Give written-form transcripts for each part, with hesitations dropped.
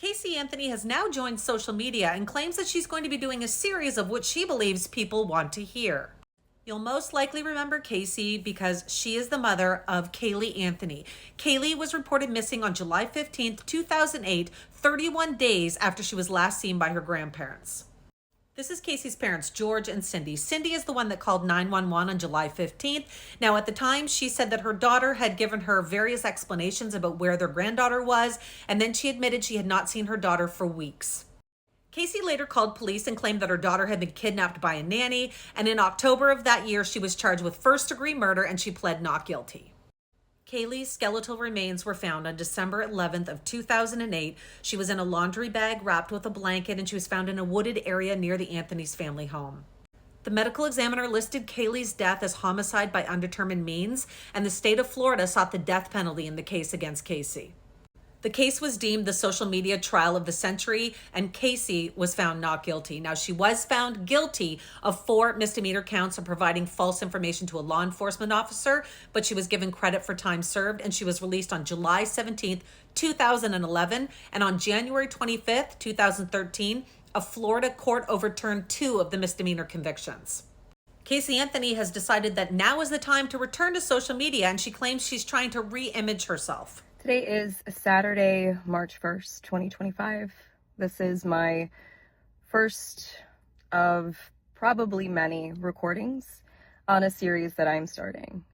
Casey Anthony has now joined social media and claims that she's going to be doing a series of what she believes people want to hear. You'll most likely remember Casey because she is the mother of Kaylee Anthony. Kaylee was reported missing on July 15th, 2008, 31 days after she was last seen by her grandparents. This is Casey's parents, George and Cindy. Cindy is the one that called 911 on July 15th. Now, at the time, she said that her daughter had given her various explanations about where their granddaughter was, and then she admitted she had not seen her daughter for weeks. Casey later called police and claimed that her daughter had been kidnapped by a nanny, and in October of that year, she was charged with first-degree murder and she pled not guilty. Kaylee's skeletal remains were found on December 11th of 2008. She was in a laundry bag wrapped with a blanket, and she was found in a wooded area near the Anthony's family home. The medical examiner listed Kaylee's death as homicide by undetermined means, and the state of Florida sought the death penalty in the case against Casey. The case was deemed the social media trial of the century, and Casey was found not guilty. Now, she was found guilty of 4 misdemeanor counts of providing false information to a law enforcement officer, but she was given credit for time served, and she was released on July 17th, 2011, and on January 25th, 2013, a Florida court overturned 2 of the misdemeanor convictions. Casey Anthony has decided that now is the time to return to social media, and she claims she's trying to re-image herself. Today is Saturday, March 1st, 2025. This is my first of probably many recordings on a series that I'm starting.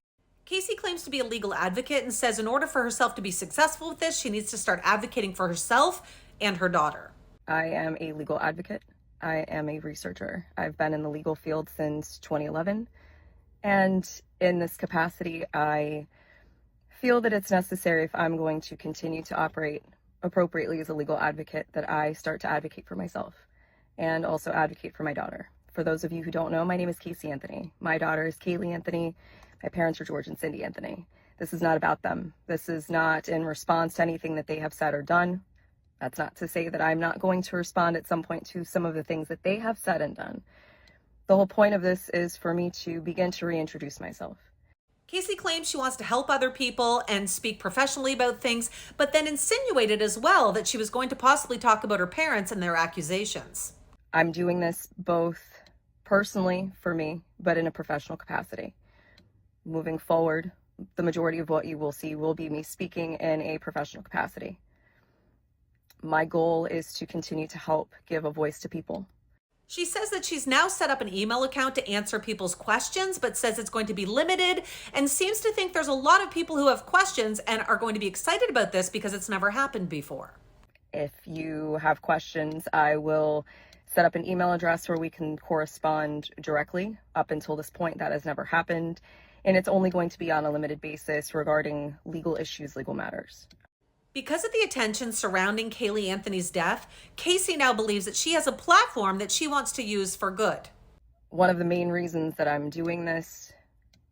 Casey claims to be a legal advocate and says in order for herself to be successful with this, she needs to start advocating for herself and her daughter. I am a legal advocate. I am a researcher. I've been in the legal field since 2011. And in this capacity, I feel that it's necessary, if I'm going to continue to operate appropriately as a legal advocate, that I start to advocate for myself and also advocate for my daughter. For those of you who don't know, my name is Casey Anthony. My daughter is Kaylee Anthony. My parents are George and Cindy Anthony. This is not about them. This is not in response to anything that they have said or done. That's not to say that I'm not going to respond at some point to some of the things that they have said and done. The whole point of this is for me to begin to reintroduce myself. Casey claims she wants to help other people and speak professionally about things, but then insinuated as well that she was going to possibly talk about her parents and their accusations. I'm doing this both personally for me, but in a professional capacity. Moving forward, the majority of what you will see will be me speaking in a professional capacity. My goal is to continue to help give a voice to people. She says that she's now set up an email account to answer people's questions, but says it's going to be limited and seems to think there's a lot of people who have questions and are going to be excited about this because it's never happened before. If you have questions, I will set up an email address where we can correspond directly. Up until this point, that has never happened, and it's only going to be on a limited basis regarding legal issues, legal matters. Because of the attention surrounding Kaylee Anthony's death, Casey now believes that she has a platform that she wants to use for good. One of the main reasons that I'm doing this,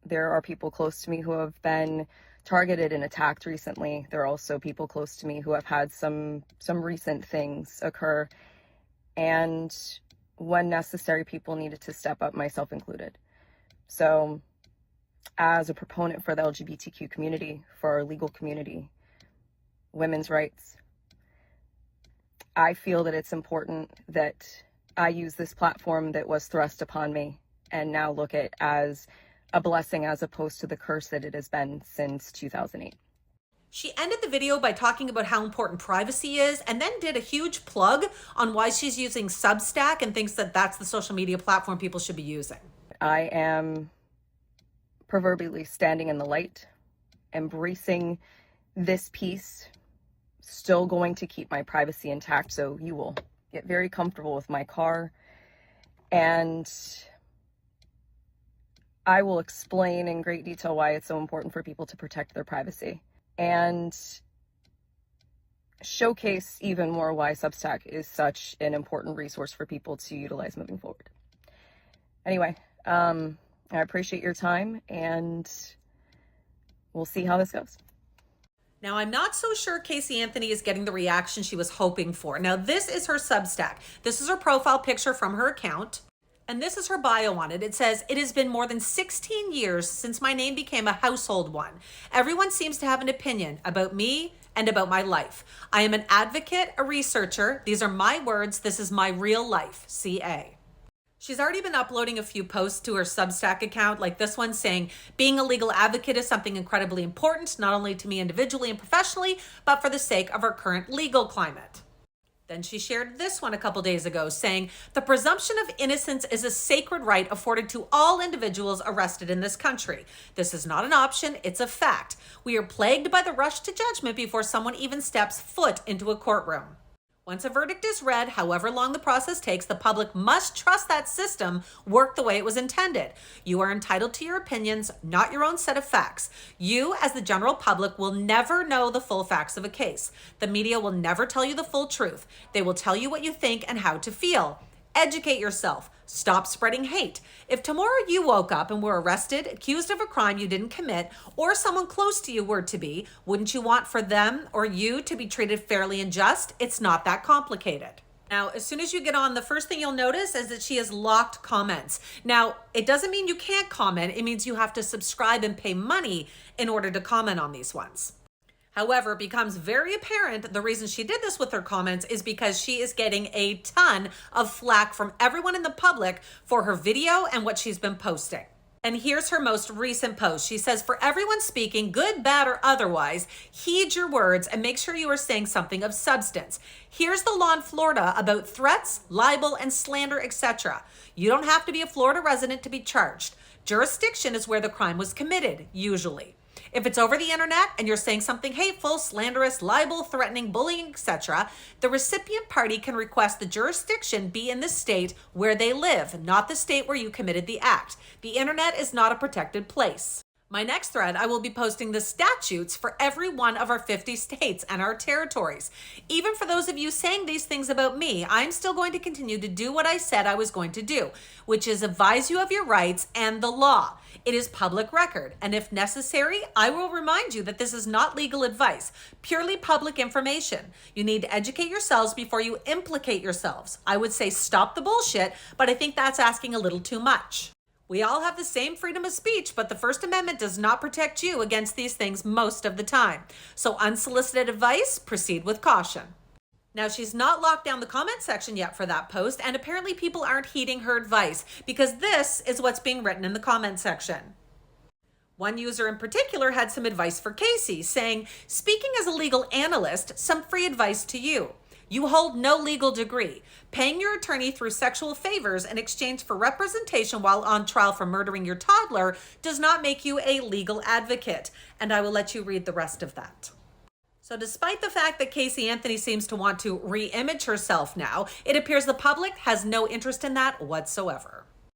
there are people close to me who have been targeted and attacked recently. There are also people close to me who have had some recent things occur. And when necessary, people needed to step up, myself included. So as a proponent for the LGBTQ community, for our legal community, women's rights, I feel that it's important that I use this platform that was thrust upon me and now look at as a blessing as opposed to the curse that it has been since 2008. She ended the video by talking about how important privacy is and then did a huge plug on why she's using Substack and thinks that that's the social media platform people should be using. I am proverbially standing in the light, embracing this piece, still going to keep my privacy intact, so you will get very comfortable with my car, and I will explain in great detail why it's so important for people to protect their privacy and showcase even more why Substack is such an important resource for people to utilize moving forward. Anyway, I appreciate your time, and we'll see how this goes. Now, I'm not so sure Casey Anthony is getting the reaction she was hoping for. Now, this is her Substack. This is her profile picture from her account. And this is her bio on it. It says, "It has been more than 16 years since my name became a household one. Everyone seems to have an opinion about me and about my life. I am an advocate, a researcher. These are my words. This is my real life, CA. She's already been uploading a few posts to her Substack account, like this one saying, being a legal advocate is something incredibly important, not only to me individually and professionally, but for the sake of our current legal climate. Then she shared this one a couple days ago saying, the presumption of innocence is a sacred right afforded to all individuals arrested in this country. This is not an option, it's a fact. We are plagued by the rush to judgment before someone even steps foot into a courtroom. Once a verdict is read, however long the process takes, the public must trust that system worked the way it was intended. You are entitled to your opinions, not your own set of facts. You, as the general public, will never know the full facts of a case. The media will never tell you the full truth. They will tell you what you think and how to feel. Educate yourself. Stop spreading hate. If tomorrow you woke up and were arrested, accused of a crime you didn't commit, or someone close to you were to be, wouldn't you want for them or you to be treated fairly and just? It's not that complicated. Now, as soon as you get on, the first thing you'll notice is that she has locked comments. Now, it doesn't mean you can't comment. It means you have to subscribe and pay money in order to comment on these ones. However, it becomes very apparent the reason she did this with her comments is because she is getting a ton of flack from everyone in the public for her video and what she's been posting. And here's her most recent post. She says, for everyone speaking, good, bad, or otherwise, heed your words and make sure you are saying something of substance. Here's the law in Florida about threats, libel, and slander, etc. You don't have to be a Florida resident to be charged. Jurisdiction is where the crime was committed, usually. If it's over the internet and you're saying something hateful, slanderous, libel, threatening, bullying, etc., the recipient party can request the jurisdiction be in the state where they live, not the state where you committed the act. The internet is not a protected place. My next thread, I will be posting the statutes for every one of our 50 states and our territories. Even for those of you saying these things about me, I'm still going to continue to do what I said I was going to do, which is advise you of your rights and the law. It is public record, and if necessary, I will remind you that this is not legal advice, purely public information. You need to educate yourselves before you implicate yourselves. I would say stop the bullshit, but I think that's asking a little too much. We all have the same freedom of speech, but the First Amendment does not protect you against these things most of the time. So unsolicited advice, proceed with caution. Now, she's not locked down the comment section yet for that post, and apparently people aren't heeding her advice because this is what's being written in the comment section. One user in particular had some advice for Casey, saying, speaking as a legal analyst, some free advice to you. You hold no legal degree. Paying your attorney through sexual favors in exchange for representation while on trial for murdering your toddler does not make you a legal advocate. And I will let you read the rest of that. So despite the fact that Casey Anthony seems to want to re-image herself now, it appears the public has no interest in that whatsoever.